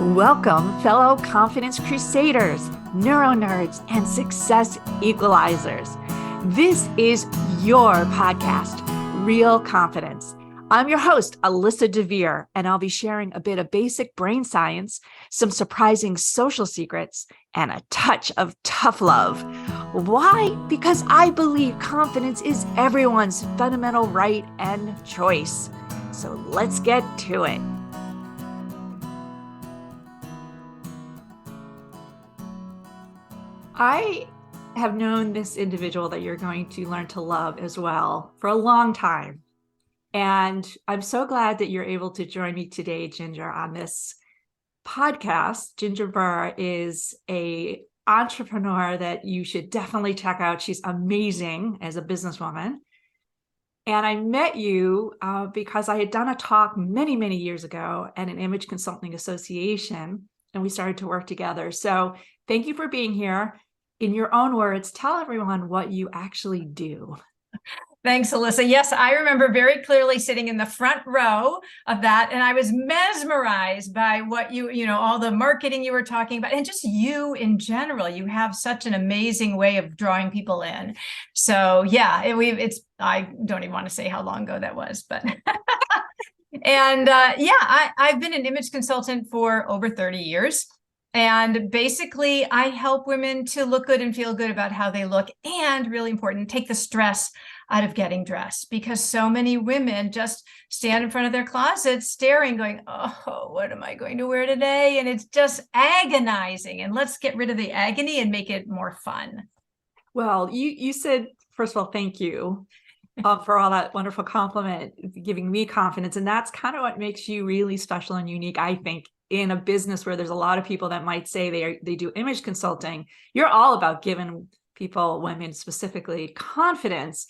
Welcome, fellow confidence crusaders, neuro nerds, and success equalizers. This is your podcast, Real Confidence. I'm your host, Alyssa DeVere, and I'll be sharing a bit of basic brain science, some surprising social secrets, and a touch of tough love. Why? Because I believe confidence is everyone's fundamental right and choice. So let's get to it. I have known this individual that you're going to learn to love as well for a long time. And I'm so glad that you're able to join me today, Ginger, on this podcast. Ginger Burr is an entrepreneur that you should definitely check out. She's amazing as a businesswoman. And I met you because I had done a talk many, many years ago at an image consulting association, and we started to work together. So thank you for being here. In your own words, tell everyone what you actually do. Thanks, Alyssa. Yes, I remember very clearly sitting in the front row of that, and I was mesmerized by what all the marketing you were talking about, and just you in general. You have such an amazing way of drawing people in. So yeah, I don't even want to say how long ago that was, but and I've been an image consultant for over 30 years. And basically, I help women to look good and feel good about how they look, and really important, take the stress out of getting dressed, because so many women just stand in front of their closets staring, going, oh, what am I going to wear today? And it's just agonizing. And let's get rid of the agony and make it more fun. Well, you said, first of all, thank you for all that wonderful compliment, giving me confidence. And that's kind of what makes you really special and unique, I think, in a business where there's a lot of people that might say they do image consulting. You're all about giving people, women specifically, confidence.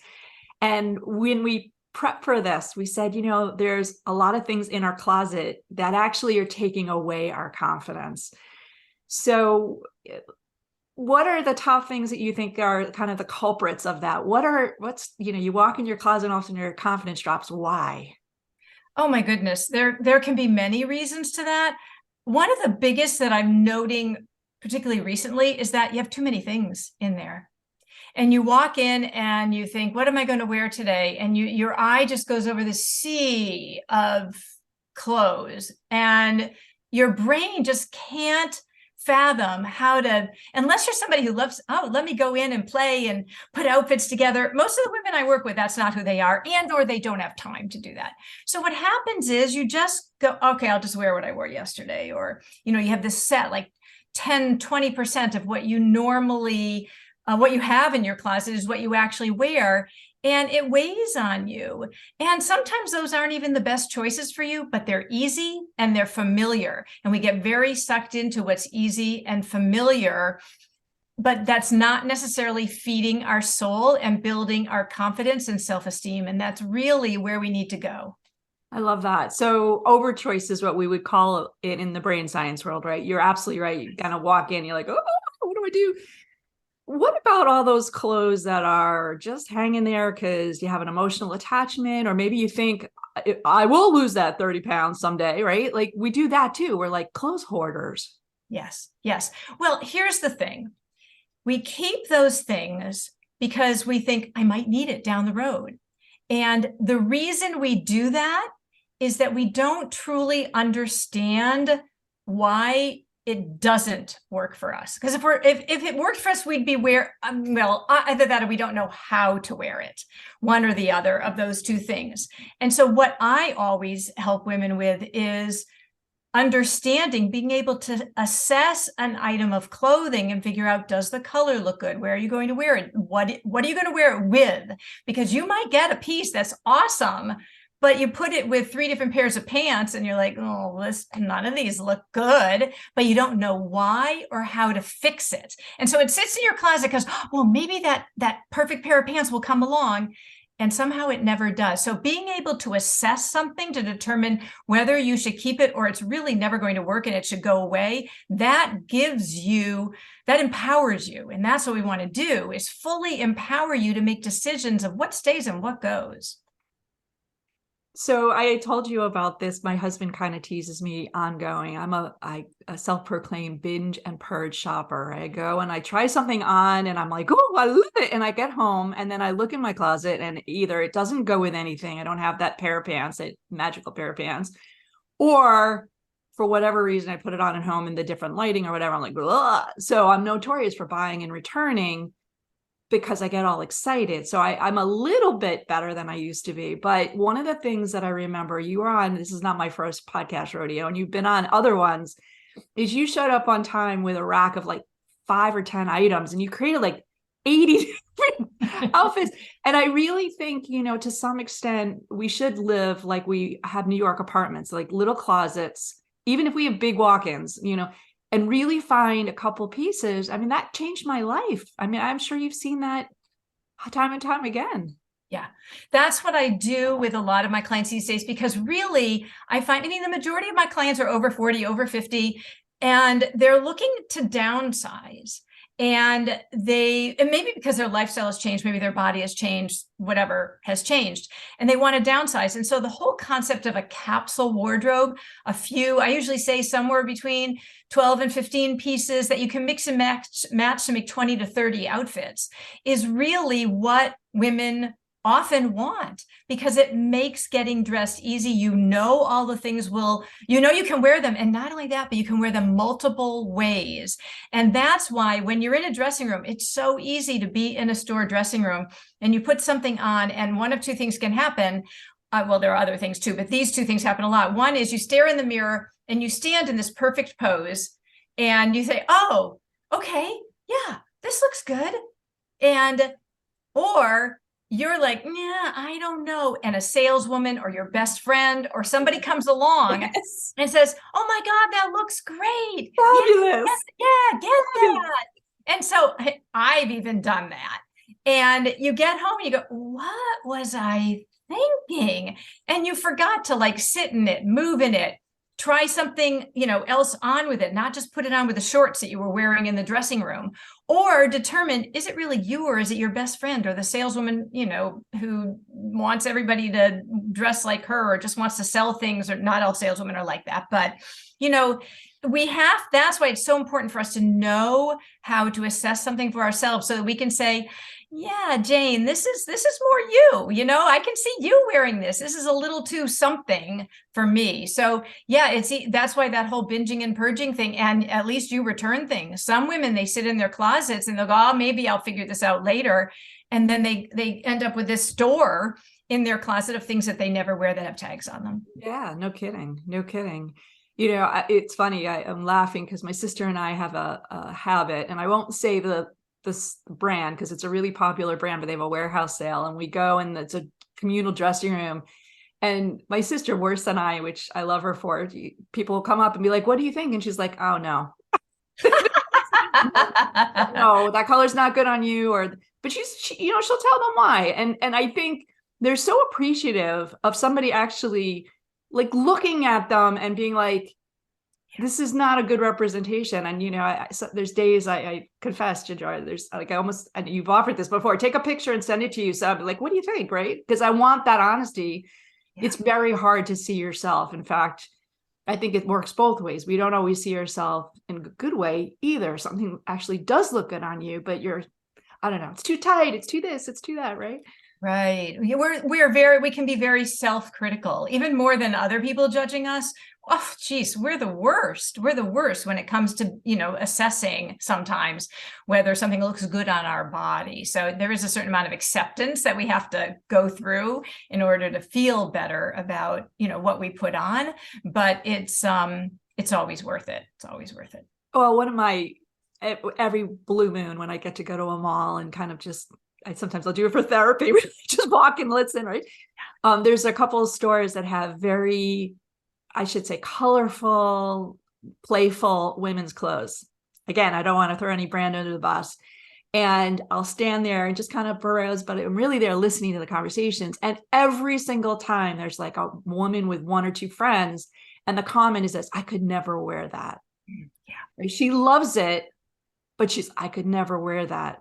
And when we prep for this, we said, there's a lot of things in our closet that actually are taking away our confidence. So what are the top things that you think are kind of the culprits of that? You walk in your closet and all of a sudden your confidence drops. Why? Oh my goodness, there can be many reasons to that. One of the biggest that I'm noting, particularly recently, is that you have too many things in there. And you walk in and you think, what am I going to wear today? And your eye just goes over the sea of clothes, and your brain just can't fathom how to, unless you're somebody who loves, let me go in and play and put outfits together. Most of the women I work with, that's not who they are, or they don't have time to do that. So what happens is you just go, okay, I'll just wear what I wore yesterday. Or, you have this set, like 10, 20% of what you normally, what you have in your closet is what you actually wear. And it weighs on you. And sometimes those aren't even the best choices for you, but they're easy and they're familiar. And we get very sucked into what's easy and familiar, but that's not necessarily feeding our soul and building our confidence and self-esteem. And that's really where we need to go. I love that. So overchoice is what we would call it in the brain science world, right? You're absolutely right. You kind of walk in, you're like, oh, what do I do? What about all those clothes that are just hanging there because you have an emotional attachment, or maybe you think I will lose that 30 pounds someday, right? Like we do that too. We're like clothes hoarders. Yes. Well, here's the thing. We keep those things because we think I might need it down the road. And the reason we do that is that we don't truly understand why it doesn't work for us. Because if it worked for us, we'd be either that or we don't know how to wear it, one or the other of those two things. And so what I always help women with is understanding, being able to assess an item of clothing and figure out, does the color look good? Where are you going to wear it? What are you going to wear it with? Because you might get a piece that's awesome, but you put it with 3 different pairs of pants and you're like, oh, none of these look good, but you don't know why or how to fix it. And so it sits in your closet because, well, maybe that perfect pair of pants will come along. And somehow it never does. So being able to assess something to determine whether you should keep it or it's really never going to work and it should go away, that empowers you. And that's what we want to do, is fully empower you to make decisions of what stays and what goes. So I told you about this. My husband kind of teases me ongoing. I'm a self-proclaimed binge and purge shopper. I go and I try something on and I'm like, oh, I love it. And I get home and then I look in my closet and either it doesn't go with anything. I don't have that pair of pants, that magical pair of pants, or for whatever reason, I put it on at home in the different lighting or whatever. I'm like, ugh. So I'm notorious for buying and returning because I get all excited. So I'm a little bit better than I used to be. But one of the things that I remember you were on, this is not my first podcast rodeo, and you've been on other ones, is you showed up on time with a rack of like 5 or 10 items and you created like 80 different outfits. And I really think, to some extent, we should live like we have New York apartments, like little closets, even if we have big walk-ins, and really find a couple pieces. I mean, that changed my life. I mean, I'm sure you've seen that time and time again. Yeah, that's what I do with a lot of my clients these days, because really I find, the majority of my clients are over 40, over 50, and they're looking to downsize. And maybe because their lifestyle has changed, maybe their body has changed, whatever has changed, and they want to downsize. And so the whole concept of a capsule wardrobe, I usually say somewhere between 12 and 15 pieces that you can mix and match to make 20 to 30 outfits, is really what women often want, because it makes getting dressed easy. All the things you can wear them. And not only that, but you can wear them multiple ways. And that's why when you're in a dressing room, it's so easy to be in a store dressing room and you put something on and one of two things can happen. Well, there are other things too, but these two things happen a lot. One is you stare in the mirror and you stand in this perfect pose and you say, oh, okay, yeah, this looks good. Or you're like, yeah, I don't know. And a saleswoman or your best friend or somebody comes along and says, oh my God, that looks great. Fabulous. Get that. And so I've even done that. And you get home and you go, what was I thinking? And you forgot to like sit in it, move in it, try something, else on with it, not just put it on with the shorts that you were wearing in the dressing room, or determine, is it really you or is it your best friend or the saleswoman, who wants everybody to dress like her or just wants to sell things, or not all saleswomen are like that. But, that's why it's so important for us to know how to assess something for ourselves so that we can say, yeah, Jane, this is more you, I can see you wearing this. This is a little too something for me. So yeah, that's why that whole binging and purging thing, and at least you return things. Some women, they sit in their closets and they'll go, oh, maybe I'll figure this out later. And then they end up with this store in their closet of things that they never wear that have tags on them. Yeah, no kidding. No kidding. It's funny. I'm laughing because my sister and I have a habit, and I won't say this brand because it's a really popular brand, but they have a warehouse sale, and we go and it's a communal dressing room. And my sister, worse than I, which I love her for, people will come up and be like, what do you think? And she's like, oh no, no, that color's not good on you. But she'll tell them why. And I think they're so appreciative of somebody actually like looking at them and being like, this is not a good representation. And, so there's days I confess, Ginger, there's like, and you've offered this before, take a picture and send it to you. So I'm like, what do you think? Right. Because I want that honesty. Yeah. It's very hard to see yourself. In fact, I think it works both ways. We don't always see ourselves in a good way either. Something actually does look good on you, but I don't know, it's too tight. It's too this, it's too that. Right. Right. We can be very self-critical, even more than other people judging us. Oh, geez, we're the worst. We're the worst when it comes to, assessing sometimes whether something looks good on our body. So there is a certain amount of acceptance that we have to go through in order to feel better about, what we put on. But it's always worth it. It's always worth it. Well, every blue moon when I get to go to a mall and kind of sometimes I'll do it for therapy, just walk and listen, right? There's a couple of stores that have very, I should say, colorful, playful women's clothes. Again, I don't want to throw any brand under the bus. And I'll stand there and just kind of peruse, but I'm really there listening to the conversations. And every single time there's like a woman with one or two friends. And the comment is this, I could never wear that. Yeah. Right? She loves it, but I could never wear that.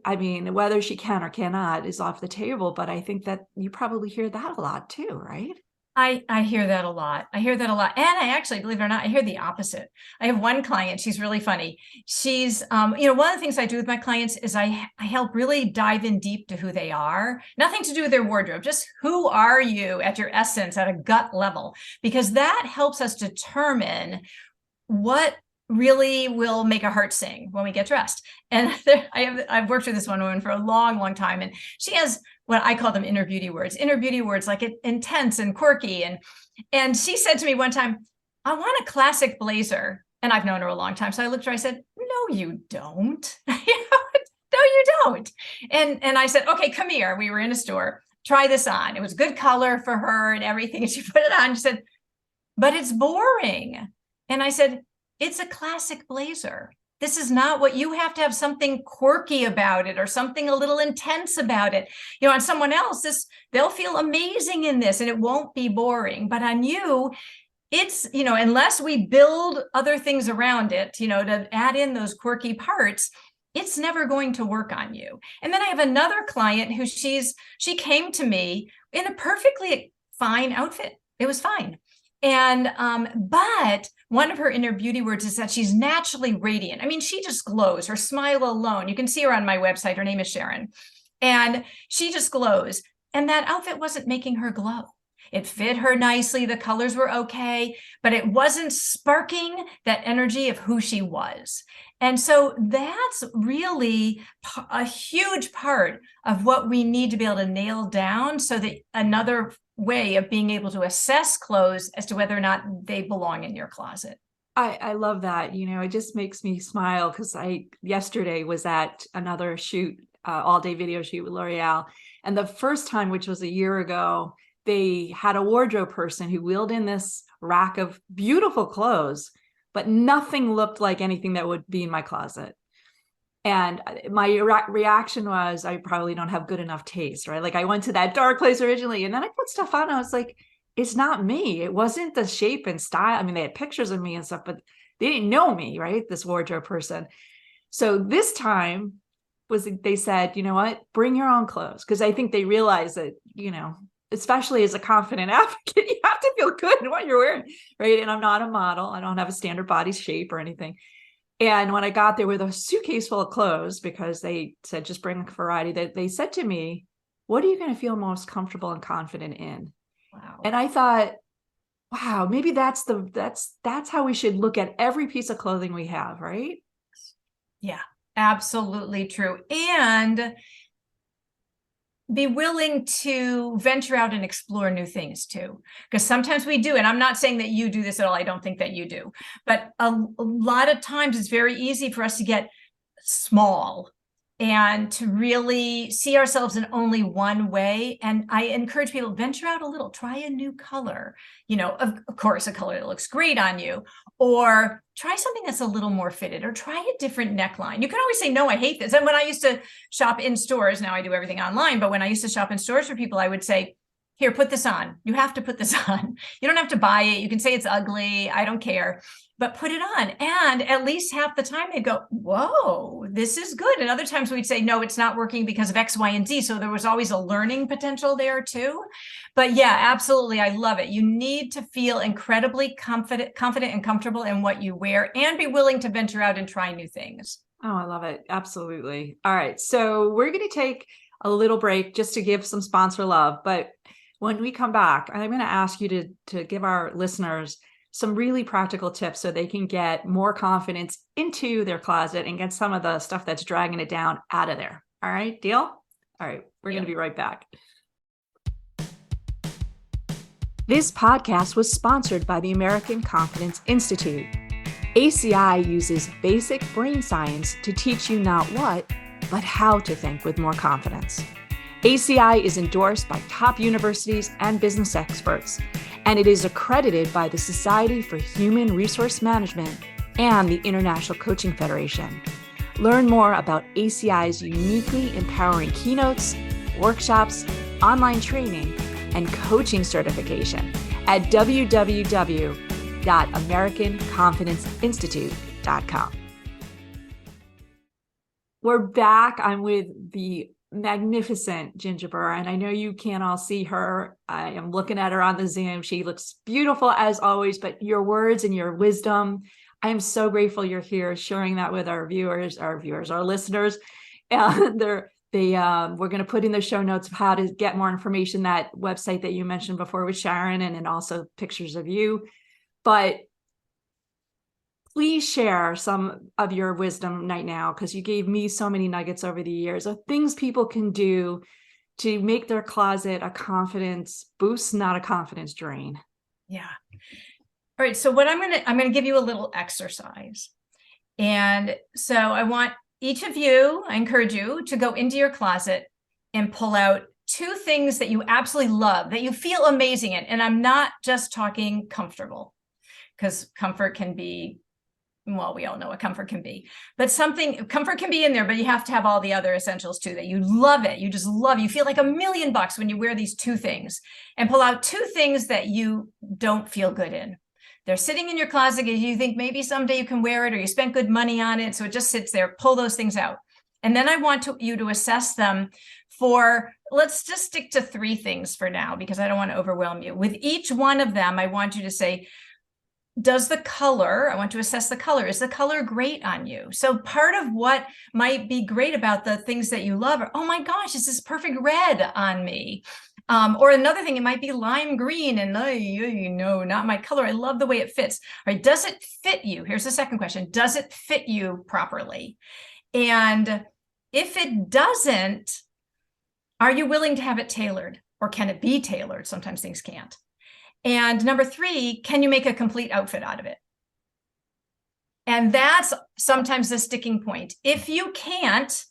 I mean, whether she can or cannot is off the table, but I think that you probably hear that a lot too, right? I hear that a lot. I hear that a lot. And I actually, believe it or not, I hear the opposite. I have one client, she's really funny. She's, one of the things I do with my clients is I help really dive in deep to who they are. Nothing to do with their wardrobe, just who are you at your essence at a gut level, because that helps us determine what really will make a heart sing when we get dressed. And I've worked with this one woman for a long, long time, and she has what I call them inner beauty words like intense and quirky. And she said to me one time, I want a classic blazer. And I've known her a long time. So I looked at her, I said, no, you don't. No, you don't. And I said, okay, come here. We were in a store. Try this on. It was good color for her and everything. And she put it on. She said, but it's boring. And I said, it's a classic blazer. This is not what you have to have something quirky about it or something a little intense about it. On someone else, they'll feel amazing in this and it won't be boring. But on you, it's, unless we build other things around it, to add in those quirky parts, it's never going to work on you. And then I have another client who she came to me in a perfectly fine outfit. It was fine. And, but one of her inner beauty words is that she's naturally radiant. I mean, she just glows. Her smile alone. You can see her on my website. Her name is Sharon. And she just glows. And that outfit wasn't making her glow. It fit her nicely. The colors were okay, but it wasn't sparking that energy of who she was. And so that's really a huge part of what we need to be able to nail down, so that another way of being able to assess clothes as to whether or not they belong in your closet. I love that. It just makes me smile because yesterday was at another shoot, all day video shoot with L'Oreal. And the first time, which was a year ago, they had a wardrobe person who wheeled in this rack of beautiful clothes, but nothing looked like anything that would be in my closet. And my reaction was, I probably don't have good enough taste, right? Like I went to that dark place originally, and then I put stuff on. And I was like, it's not me. It wasn't the shape and style. I mean, they had pictures of me and stuff, but they didn't know me, right? This wardrobe person. So this time they said, you know what, bring your own clothes. Because I think they realized that, especially as a confident advocate, you have to feel good in what you're wearing, right? And I'm not a model. I don't have a standard body shape or anything. And when I got there with a suitcase full of clothes, because they said, just bring a variety, they said to me, what are you going to feel most comfortable and confident in? Wow. And I thought, wow, maybe that's how we should look at every piece of clothing we have, right? Yeah, absolutely true. And be willing to venture out and explore new things too. Because sometimes we do, and I'm not saying that you do this at all. I don't think that you do. But a lot of times it's very easy for us to get small and to really see ourselves in only one way. And I encourage people, venture out a little, try a new color, of course, a color that looks great on you, or try something that's a little more fitted, or try a different neckline. You can always say, no, I hate this. And when I used to shop in stores, now I do everything online, but when I used to shop in stores for people, I would say, here, put this on. You have to put this on. You don't have to buy it. You can say it's ugly. I don't care, but put it on. And at least half the time they'd go, whoa, this is good. And other times we'd say, no, it's not working because of X, Y, and Z. So there was always a learning potential there too. But yeah, absolutely. I love it. You need to feel incredibly confident and comfortable in what you wear, and be willing to venture out and try new things. Oh, I love it. Absolutely. All right. So we're going to take a little break just to give some sponsor love. But when we come back, I'm going to ask you to give our listeners some really practical tips so they can get more confidence into their closet and get some of the stuff that's dragging it down out of there. All right, deal? All right, we're going to be right back. This podcast was sponsored by the American Confidence Institute. ACI uses basic brain science to teach you not what, but how to think with more confidence. ACI is endorsed by top universities and business experts, and it is accredited by the Society for Human Resource Management and the International Coaching Federation. Learn more about ACI's uniquely empowering keynotes, workshops, online training, and coaching certification at www.americanconfidenceinstitute.com. We're back. I'm with the magnificent Ginger Burr, and I know you can't all see her. I am looking at her on the Zoom. She looks beautiful as always, but your words and your wisdom, I am so grateful you're here sharing that with our viewers, our listeners. And we're going to put in the show notes of how to get more information, that website that you mentioned before with Sharon, and also pictures of you. But please share some of your wisdom right now, because you gave me so many nuggets over the years of things people can do to make their closet a confidence boost, not a confidence drain. Yeah. All right. So what I'm going to give you a little exercise. And so I want each of you, I encourage you to go into your closet and pull out 2 things that you absolutely love, that you feel amazing in. And I'm not just talking comfortable, because comfort can be, well, we all know what comfort can be, but comfort can be in there, but you have to have all the other essentials too, that you love it. You just love, you feel like $1,000,000 when you wear these 2 things, and pull out 2 things that you don't feel good in. They're sitting in your closet because you think maybe someday you can wear it, or you spent good money on it. So it just sits there. Pull those things out. And then I want you to assess them for, let's just stick to 3 things for now, because I don't want to overwhelm you. With each one of them, I want you to say, does the color, I want to assess the color. Is the color great on you? So part of what might be great about the things that you love are, oh my gosh, is this perfect red on me? Or another thing, it might be lime green and not my color. I love the way it fits. All right, does it fit you? Here's the second question. Does it fit you properly? And if it doesn't, are you willing to have it tailored, or can it be tailored? Sometimes things can't. And number 3, can you make a complete outfit out of it? And that's sometimes the sticking point. If you can't,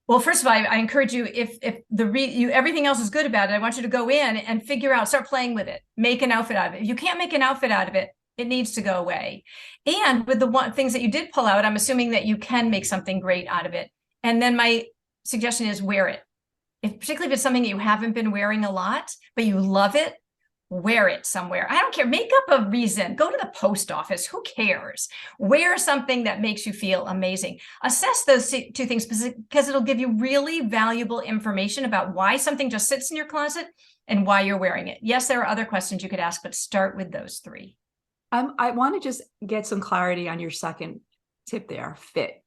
well, first of all, I encourage you, if everything else is good about it, I want you to go in and figure out, start playing with it, make an outfit out of it. If you can't make an outfit out of it, it needs to go away. And with the things that you did pull out, I'm assuming that you can make something great out of it. And then my suggestion is wear it. Particularly if it's something that you haven't been wearing a lot, but you love it, wear it somewhere. I don't care. Make up a reason. Go to the post office. Who cares? Wear something that makes you feel amazing. Assess those 2 things, because it'll give you really valuable information about why something just sits in your closet and why you're wearing it. Yes, there are other questions you could ask, but start with those 3. I want to just get some clarity on your second tip there, fit.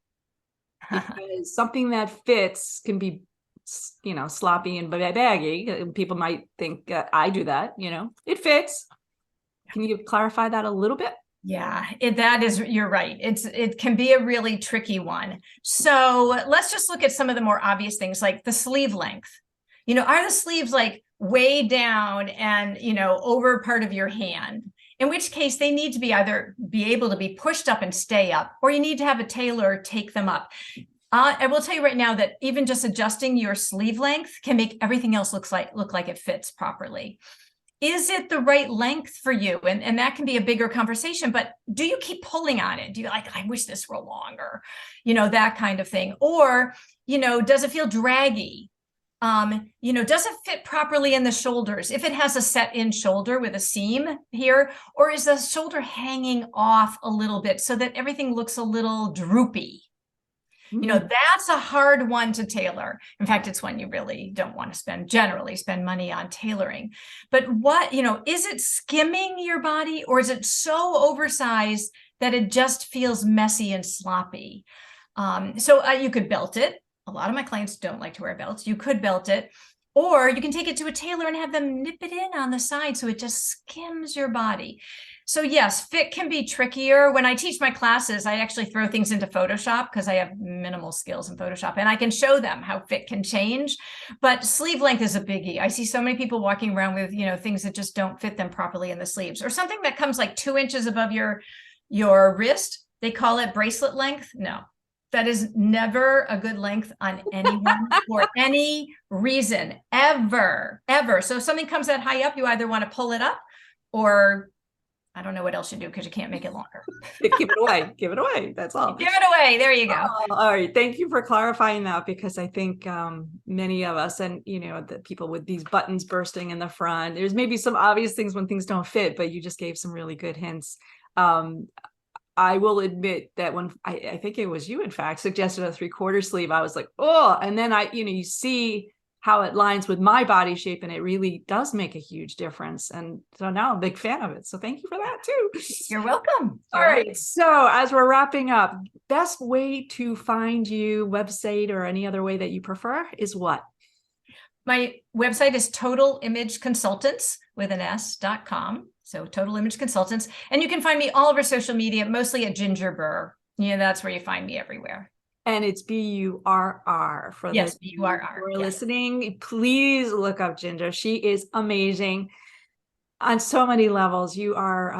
Because something that fits can be, sloppy and baggy. People might think I do that, it fits. Can you clarify that a little bit? Yeah, you're right. It can be a really tricky one. So let's just look at some of the more obvious things, like the sleeve length. Are the sleeves like way down and, over part of your hand? In which case they need to be either be able to be pushed up and stay up, or you need to have a tailor take them up. I will tell you right now that even just adjusting your sleeve length can make everything else look like it fits properly. Is it the right length for you? And that can be a bigger conversation, but do you keep pulling on it? Do you I wish this were longer, that kind of thing? Or, does it feel draggy? Does it fit properly in the shoulders? If it has a set in shoulder with a seam here, or is the shoulder hanging off a little bit so that everything looks a little droopy? That's a hard one to tailor. In fact, it's one you really don't want to generally spend money on tailoring. But is it skimming your body, or is it so oversized that it just feels messy and sloppy? So you could belt it. A lot of my clients don't like to wear belts. You could belt it, or you can take it to a tailor and have them nip it in on the side so it just skims your body. So yes, fit can be trickier. When I teach my classes, I actually throw things into Photoshop because I have minimal skills in Photoshop, and I can show them how fit can change. But sleeve length is a biggie. I see so many people walking around with, things that just don't fit them properly in the sleeves, or something that comes like 2 inches above your wrist. They call it bracelet length. No, that is never a good length on anyone for any reason, ever. So if something comes that high up, you either want to pull it up, or I don't know what else you do, because you can't make it longer. Give it away. Give it away. That's all. Give it away. There you go. All right. Thank you for clarifying that, because I think many of us, and the people with these buttons bursting in the front, there's maybe some obvious things when things don't fit, but you just gave some really good hints. I will admit that when I think it was you, in fact, suggested a 3/4 sleeve, I was like, oh, and then you see how it lines with my body shape, and it really does make a huge difference. And so now I'm a big fan of it. So thank you for that too. You're welcome. All right. So as we're wrapping up, best way to find you, website or any other way that you prefer, is what? My website is totalimageconsultants.com. So Total Image Consultants. And you can find me all over social media, mostly at Ginger Burr. Yeah, that's where you find me everywhere. And it's Burr for yes, the Burr. who are listening. Please look up Ginger. She is amazing on so many levels. You are,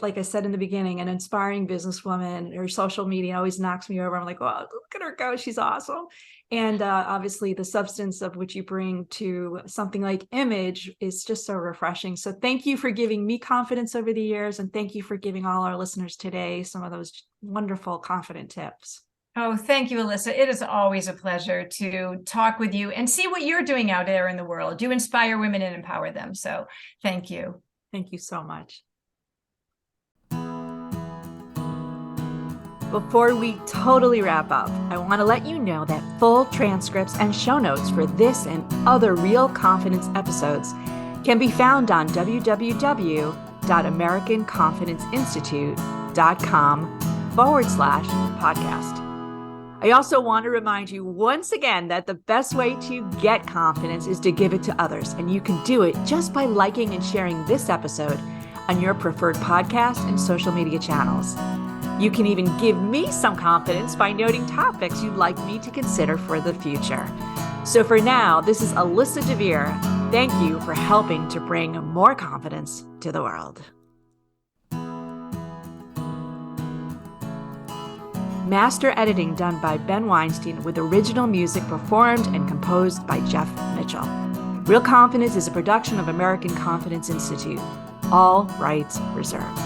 like I said in the beginning, an inspiring businesswoman. Her social media always knocks me over. I'm like, oh, look at her go. She's awesome. And obviously the substance of which you bring to something like image is just so refreshing. So thank you for giving me confidence over the years. And thank you for giving all our listeners today some of those wonderful, confident tips. Oh, thank you, Alyssa. It is always a pleasure to talk with you and see what you're doing out there in the world. You inspire women and empower them. So thank you. Thank you so much. Before we totally wrap up, I want to let you know that full transcripts and show notes for this and other Real Confidence episodes can be found on www.americanconfidenceinstitute.com/podcast. I also want to remind you once again that the best way to get confidence is to give it to others, and you can do it just by liking and sharing this episode on your preferred podcast and social media channels. You can even give me some confidence by noting topics you'd like me to consider for the future. So for now, this is Alyssa DeVere. Thank you for helping to bring more confidence to the world. Master editing done by Ben Weinstein, with original music performed and composed by Jeff Mitchell. Real Confidence is a production of American Confidence Institute. All rights reserved.